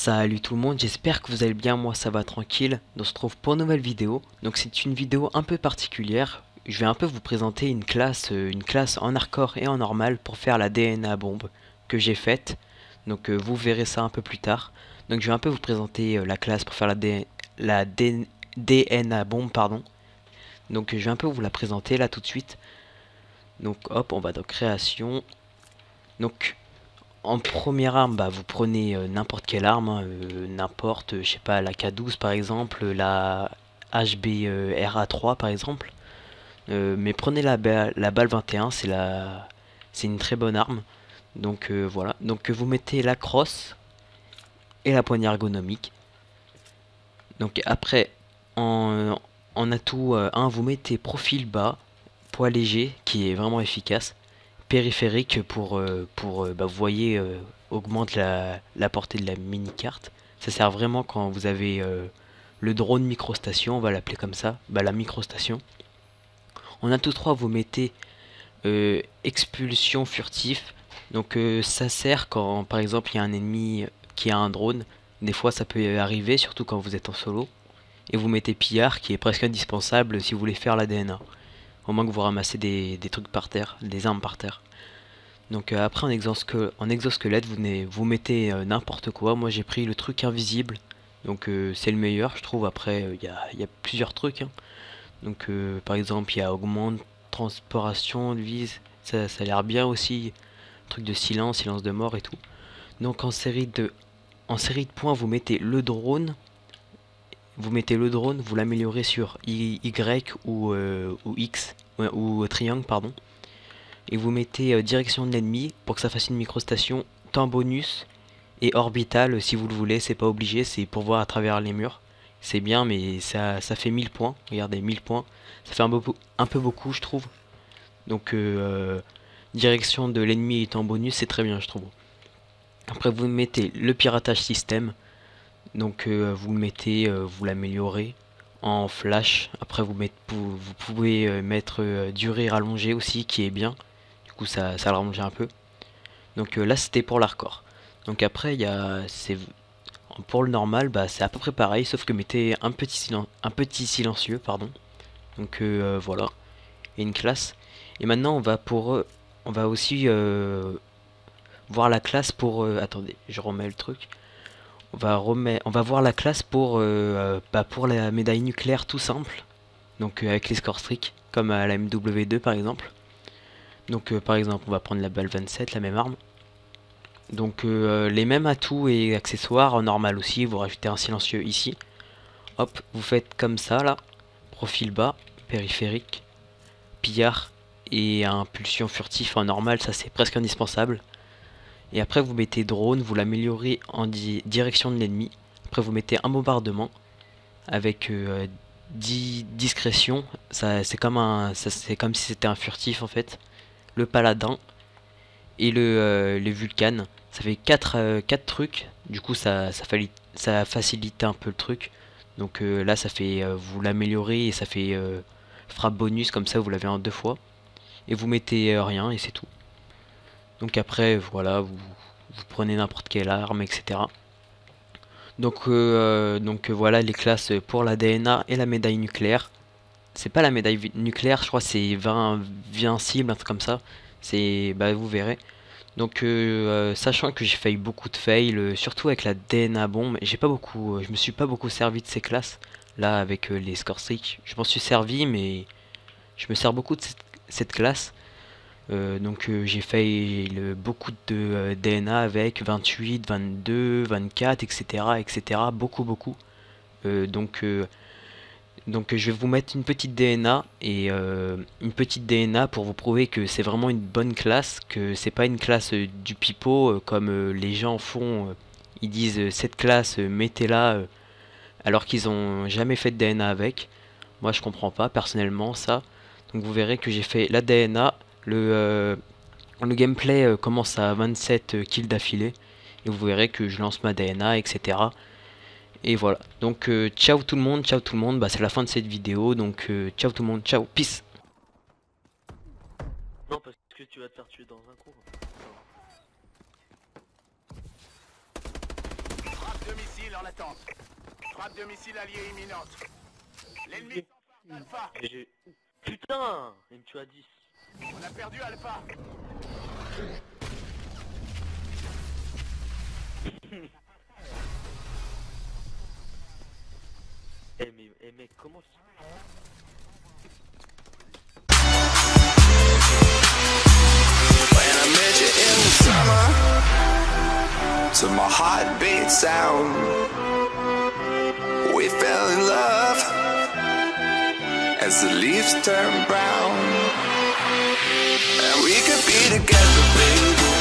Salut tout le monde, j'espère que vous allez bien, moi ça va tranquille. On se retrouve pour une nouvelle vidéo. Donc c'est une vidéo un peu particulière. Je vais un peu vous présenter une classe en hardcore et en normal pour faire la DNA bombe que j'ai faite. Donc vous verrez ça un peu plus tard. Donc je vais un peu vous présenter la classe pour faire DNA bombe, pardon. Donc je vais un peu vous la présenter là tout de suite. Donc hop, on va dans création. Donc en première arme, bah, vous prenez n'importe quelle arme, hein, n'importe, je sais pas, la K12 par exemple, la HBRA3 par exemple. Mais prenez la balle 21, c'est une très bonne arme. Donc voilà. Donc vous mettez la crosse et la poignée ergonomique. Donc après, en atout 1, vous mettez profil bas, poids léger, qui est vraiment efficace. Périphérique bah, vous voyez, augmente la portée de la mini carte. Ça sert vraiment quand vous avez le drone microstation, on va l'appeler comme ça, bah, la microstation. En atout 3, vous mettez expulsion furtif. Donc ça sert quand par exemple il y a un ennemi qui a un drone. Des fois ça peut arriver, surtout quand vous êtes en solo. Et vous mettez pillard qui est presque indispensable si vous voulez faire la DNA. Au moins que vous ramassez des trucs par terre, des armes par terre. Donc après en exosquelette vous mettez n'importe quoi. Moi j'ai pris le truc invisible. Donc c'est le meilleur je trouve. Après y a plusieurs trucs, hein. Donc par exemple il y a augmente, transpiration, vise. Ça a l'air bien aussi. Truc de silence de mort et tout. Donc en série de points vous mettez le drone. Vous l'améliorez sur Y ou X ou triangle pardon. Et vous mettez direction de l'ennemi pour que ça fasse une microstation, temps bonus et orbital si vous le voulez, c'est pas obligé, c'est pour voir à travers les murs. C'est bien mais ça fait 1000 points, regardez 1000 points, ça fait un peu beaucoup je trouve. Donc direction de l'ennemi et temps bonus c'est très bien je trouve. Après vous mettez le piratage système, donc vous le mettez, vous l'améliorez en flash. Après vous pouvez mettre durée rallongée aussi qui est bien. Du coup ça le rallonge un peu. Donc là c'était pour l'hardcore. Donc après pour le normal bah c'est à peu près pareil sauf que mettez un petit silencieux pardon. Donc voilà et une classe. Et maintenant on va aussi voir la classe pour attendez je remets le truc. On va voir la classe pour la médaille nucléaire tout simple. Donc avec les score streaks comme à la MW2 par exemple. Donc par exemple on va prendre la balle 27, la même arme. Donc les mêmes atouts et accessoires en normal aussi, vous rajoutez un silencieux ici. Hop, vous faites comme ça là, profil bas, périphérique, pillard et impulsion furtif en normal, ça c'est presque indispensable. Et après vous mettez drone, vous l'améliorez en direction de l'ennemi. Après vous mettez un bombardement avec 10 discrétion, c'est comme si c'était un furtif en fait. Le paladin et le vulcan. Ça fait 4 trucs. Du coup, ça facilite un peu le truc. Donc là, ça fait vous l'améliorez et ça fait frappe bonus comme ça, vous l'avez en 2 fois. Et vous mettez rien et c'est tout. Donc après, voilà, vous prenez n'importe quelle arme, etc. Donc voilà les classes pour la DNA et la médaille nucléaire. C'est pas la médaille nucléaire, je crois c'est 20 cibles, un truc comme ça. C'est bah vous verrez. Donc sachant que j'ai failli beaucoup de fails, surtout avec la DNA bombe, j'ai pas beaucoup, je me suis pas beaucoup servi de ces classes là avec les score streaks. Je m'en suis servi mais je me sers beaucoup de cette classe. Donc j'ai fait beaucoup de DNA avec 28, 22, 24, etc. etc. Beaucoup. Donc je vais vous mettre une petite DNA et une petite DNA pour vous prouver que c'est vraiment une bonne classe, que c'est pas une classe du pipeau comme les gens font. Ils disent cette classe mettez-la alors qu'ils ont jamais fait de DNA avec. Moi je comprends pas personnellement ça. Donc vous verrez que j'ai fait la DNA, le gameplay commence à 27 kills d'affilée et vous verrez que je lance ma DNA etc. Et voilà. Donc ciao tout le monde. Bah c'est la fin de cette vidéo. Donc ciao tout le monde, ciao, peace. Non, parce que tu vas te faire tuer dans un cours. de missiles en attente. Frappe de missiles alliés imminente. L'ennemi s'emporte Alpha. Putain, il me tue à 10. On a perdu Alpha. Eh mec, comment When I met you in the summer, to my heartbeat sound, we fell in love as the leaves turn brown, and we could be together, baby.